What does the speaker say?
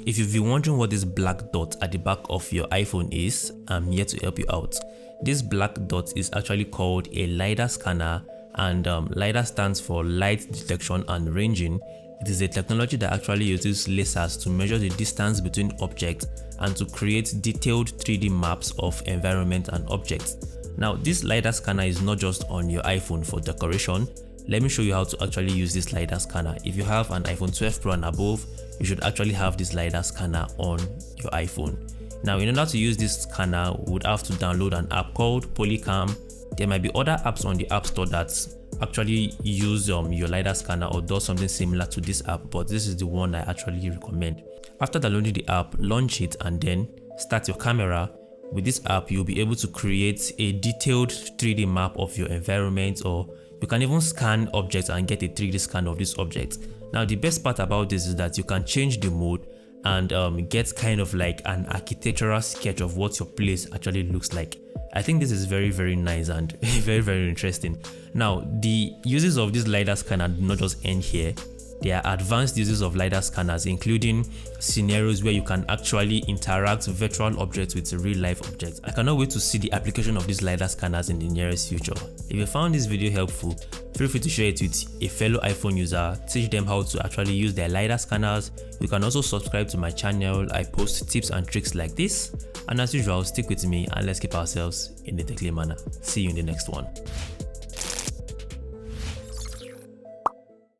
If you've been wondering what this black dot at the back of your iPhone is, I'm here to help you out. This black dot is actually called a LIDAR scanner, and LIDAR stands for light detection and ranging. It is a technology that actually uses lasers to measure the distance between objects and to create detailed 3D maps of environment and objects. Now, this LIDAR scanner is not just on your iPhone for decoration. Let me show you how to actually use this LIDAR scanner. If you have an iPhone 12 Pro and above, you should actually have this LIDAR scanner on your iPhone. Now, in order to use this scanner, we would have to download an app called Polycam. There might be other apps on the App Store that actually use your LIDAR scanner or does something similar to this app, but this is the one I actually recommend. After downloading the app, launch it and then start your camera. With this app, you'll be able to create a detailed 3D map of your environment, or you can even scan objects and get a 3D scan of this object. Now, the best part about this is that you can change the mode and get kind of like an architectural sketch of what your place actually looks like. I think this is very nice and very interesting. Now, the uses of this LiDAR scanner do not just end here. There are advanced uses of LiDAR scanners, including scenarios where you can actually interact virtual objects with real life objects. I cannot wait to see the application of these LiDAR scanners in the nearest future. If you found this video helpful, feel free to share it with a fellow iPhone user, teach them how to actually use their LiDAR scanners. You can also subscribe to my channel. I post tips and tricks like this. And as usual, stick with me and let's keep ourselves in a techly manner. See you in the next one.